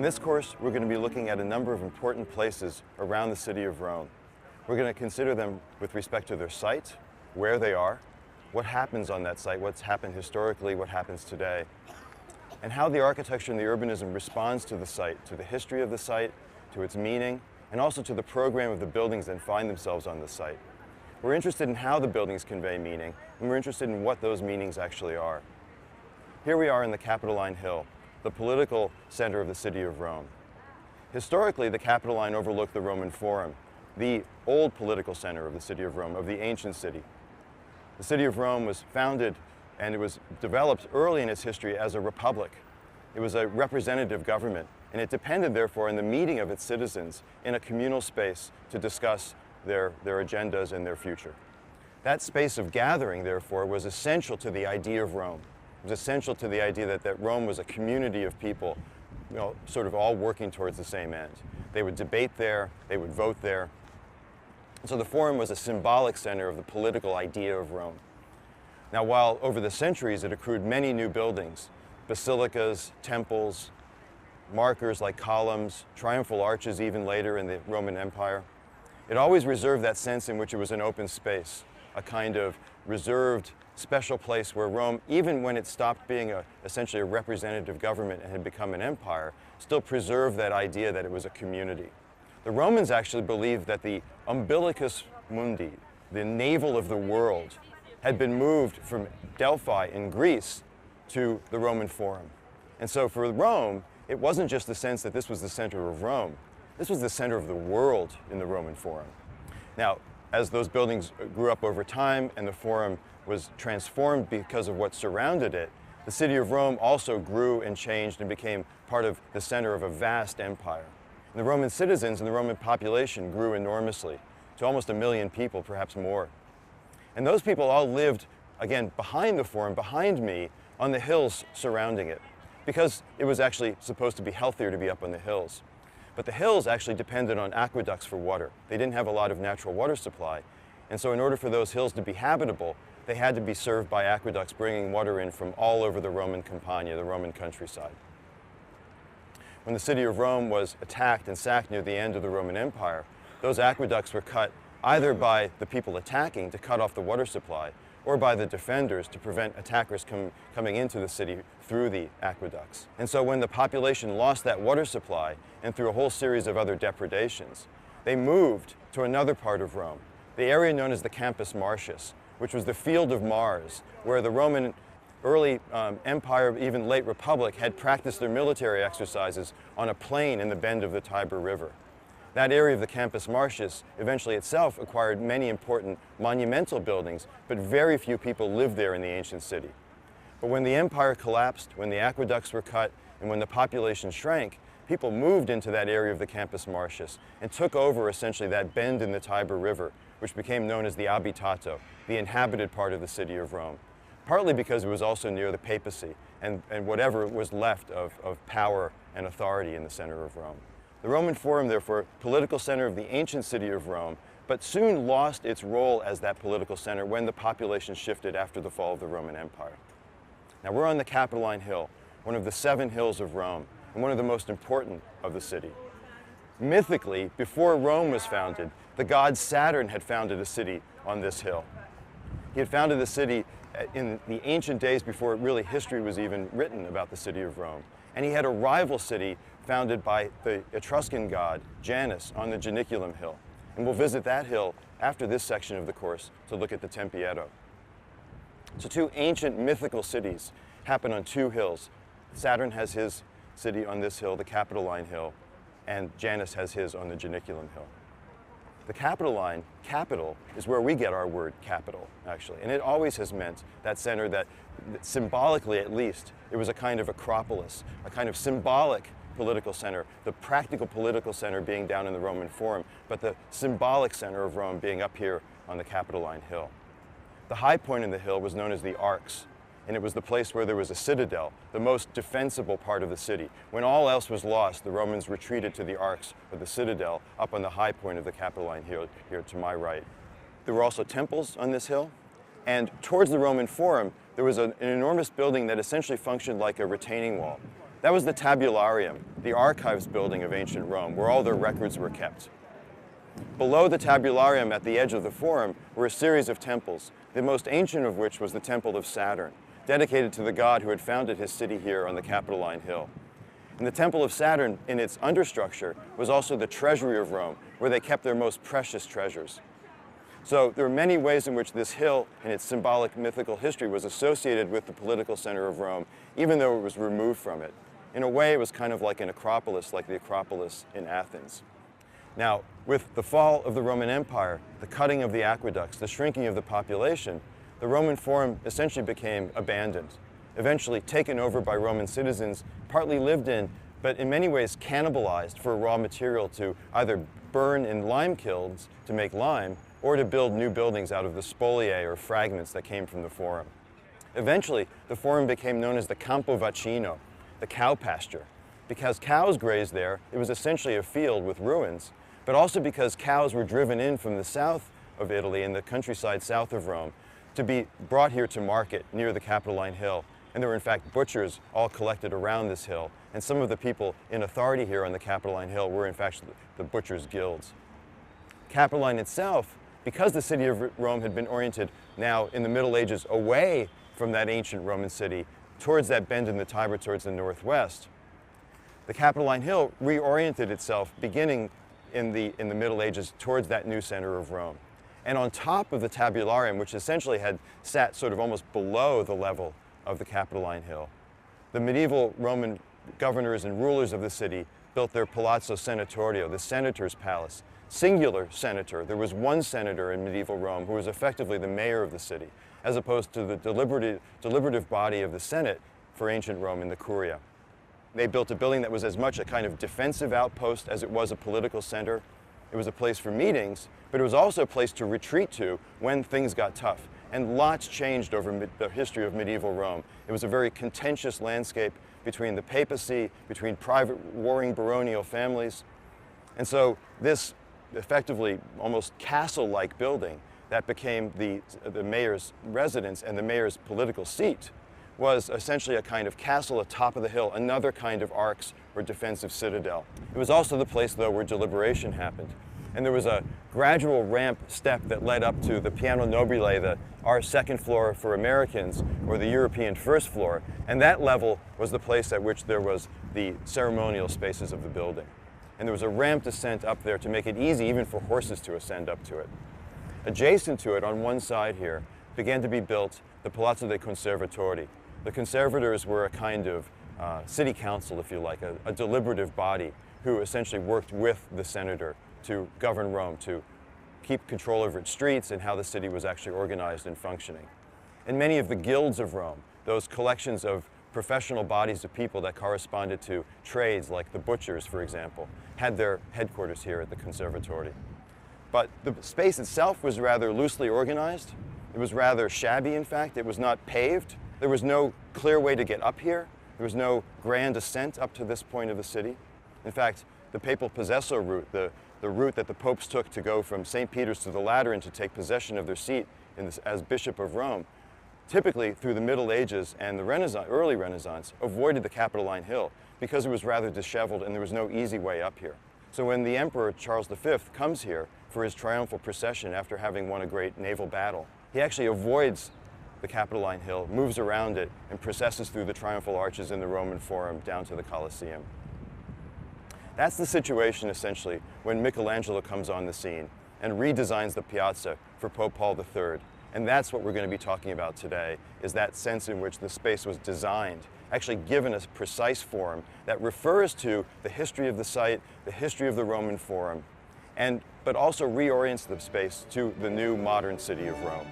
this course, we're going to be looking at a number of important places around the city of Rome. We're going to consider them with respect to their site, where they are, what happens on that site, what's happened historically, what happens today, and how the architecture and the urbanism responds to the site, to the history of the site, to its meaning, and also to the program of the buildings that find themselves on the site. We're interested in how the buildings convey meaning, and we're interested in what those meanings actually are. Here we are in the Capitoline Hill, the political center of the city of Rome. Historically, the Capitoline overlooked the Roman Forum, the old political center of the city of Rome, of the ancient city. The city of Rome was founded and it was developed early in its history as a republic. It was a representative government, and it depended, therefore, on the meeting of its citizens in a communal space to discuss their agendas and their future. That space of gathering, therefore, was essential to the idea of Rome. It was essential to the idea that Rome was a community of people, sort of all working towards the same end. They would debate there, they would vote there. So the Forum was a symbolic center of the political idea of Rome. Now, while over the centuries it accrued many new buildings, basilicas, temples, markers like columns, triumphal arches even later in the Roman Empire, it always reserved that sense in which it was an open space, a kind of reserved, special place where Rome, even when it stopped being essentially a representative government and had become an empire, still preserved that idea that it was a community. The Romans actually believed that the umbilicus mundi, the navel of the world, had been moved from Delphi in Greece to the Roman Forum. And so for Rome, it wasn't just the sense that this was the center of Rome. This was the center of the world in the Roman Forum. Now, as those buildings grew up over time and the Forum was transformed because of what surrounded it, the city of Rome also grew and changed and became part of the center of a vast empire. And the Roman citizens and the Roman population grew enormously to almost 1 million people, perhaps more. And those people all lived, again, behind the Forum, behind me, on the hills surrounding it, because it was actually supposed to be healthier to be up on the hills. But the hills actually depended on aqueducts for water. They didn't have a lot of natural water supply. And so in order for those hills to be habitable, they had to be served by aqueducts bringing water in from all over the Roman Campagna, the Roman countryside. When the city of Rome was attacked and sacked near the end of the Roman Empire, those aqueducts were cut either by the people attacking to cut off the water supply, or by the defenders to prevent attackers coming into the city through the aqueducts. And so when the population lost that water supply, and through a whole series of other depredations, they moved to another part of Rome, the area known as the Campus Martius, which was the field of Mars, where the Roman early empire, even late republic, had practiced their military exercises on a plain in the bend of the Tiber River. That area of the Campus Martius eventually itself acquired many important monumental buildings, but very few people lived there in the ancient city. But when the empire collapsed, when the aqueducts were cut, and when the population shrank, people moved into that area of the Campus Martius and took over essentially that bend in the Tiber River, which became known as the abitato, the inhabited part of the city of Rome, partly because it was also near the papacy and whatever was left of power and authority in the center of Rome. The Roman Forum, therefore, political center of the ancient city of Rome, but soon lost its role as that political center when the population shifted after the fall of the Roman Empire. Now we're on the Capitoline Hill, one of the 7 hills of Rome, and one of the most important of the city. Mythically, before Rome was founded, the god Saturn had founded a city on this hill. He had founded the city in the ancient days before really history was even written about the city of Rome. And he had a rival city founded by the Etruscan god Janus on the Janiculum Hill. And we'll visit that hill after this section of the course to look at the Tempietto. So 2 ancient mythical cities happen on 2 hills. Saturn has his city on this hill, the Capitoline Hill, and Janus has his on the Janiculum Hill. The Capitoline, capital, is where we get our word capital, actually. And it always has meant that center that, symbolically at least, it was a kind of acropolis, a kind of symbolic political center, the practical political center being down in the Roman Forum, but the symbolic center of Rome being up here on the Capitoline Hill. The high point of the hill was known as the ARCs, and it was the place where there was a citadel, the most defensible part of the city. When all else was lost, the Romans retreated to the ARCs, or the citadel, up on the high point of the Capitoline Hill here to my right. There were also temples on this hill, and towards the Roman Forum, there was an enormous building that essentially functioned like a retaining wall. That was the tabularium, the archives building of ancient Rome, where all their records were kept. Below the tabularium at the edge of the forum were a series of temples, the most ancient of which was the Temple of Saturn, dedicated to the god who had founded his city here on the Capitoline Hill. And the Temple of Saturn, in its understructure, was also the treasury of Rome, where they kept their most precious treasures. So there are many ways in which this hill and its symbolic mythical history was associated with the political center of Rome, even though it was removed from it. In a way, it was kind of like an acropolis, like the Acropolis in Athens. Now, with the fall of the Roman Empire, the cutting of the aqueducts, the shrinking of the population, the Roman Forum essentially became abandoned, eventually taken over by Roman citizens, partly lived in, but in many ways cannibalized for raw material to either burn in lime kilns to make lime, or to build new buildings out of the spoliae or fragments that came from the Forum. Eventually, the Forum became known as the Campo Vaccino, the cow pasture. Because cows grazed there, it was essentially a field with ruins, but also because cows were driven in from the south of Italy and the countryside south of Rome to be brought here to market near the Capitoline Hill. And there were in fact butchers all collected around this hill. And some of the people in authority here on the Capitoline Hill were in fact the butchers' guilds. Capitoline itself, because the city of Rome had been oriented now in the Middle Ages away from that ancient Roman city, towards that bend in the Tiber towards the northwest, the Capitoline Hill reoriented itself beginning in the Middle Ages towards that new center of Rome. And on top of the tabularium, which essentially had sat sort of almost below the level of the Capitoline Hill, the medieval Roman governors and rulers of the city built their Palazzo Senatorio, the senator's palace. Singular senator. There was one senator in medieval Rome who was effectively the mayor of the city, as opposed to the deliberative body of the Senate for ancient Rome in the Curia. They built a building that was as much a kind of defensive outpost as it was a political center. It was a place for meetings, but it was also a place to retreat to when things got tough. And lots changed over the history of medieval Rome. It was a very contentious landscape between the papacy, between private warring baronial families. And so this effectively almost castle-like building that became the mayor's residence and the mayor's political seat was essentially a kind of castle atop of the hill, another kind of arcs or defensive citadel. It was also the place, though, where deliberation happened. And there was a gradual ramp step that led up to the Piano Nobile, our second floor for Americans, or the European first floor. And that level was the place at which there was the ceremonial spaces of the building. And there was a ramp descent up there to make it easy even for horses to ascend up to it. Adjacent to it, on one side here, began to be built the Palazzo dei Conservatori. The conservators were a kind of city council, if you like, a deliberative body who essentially worked with the senator to govern Rome, to keep control over its streets and how the city was actually organized and functioning. And many of the guilds of Rome, those collections of professional bodies of people that corresponded to trades, like the butchers, for example, had their headquarters here at the Conservatori. But the space itself was rather loosely organized. It was rather shabby, in fact. It was not paved. There was no clear way to get up here. There was no grand ascent up to this point of the city. In fact, the papal possessor route, the route that the popes took to go from St. Peter's to the Lateran to take possession of their seat as Bishop of Rome, typically through the Middle Ages and the early Renaissance, avoided the Capitoline Hill because it was rather disheveled and there was no easy way up here. So when the Emperor Charles V comes here for his triumphal procession after having won a great naval battle, he actually avoids the Capitoline Hill, moves around it, and processes through the triumphal arches in the Roman Forum down to the Colosseum. That's the situation, essentially, when Michelangelo comes on the scene and redesigns the piazza for Pope Paul III. And that's what we're going to be talking about today, is that sense in which the space was designed, actually given a precise form that refers to the history of the site, the history of the Roman Forum, but also reorients the space to the new modern city of Rome.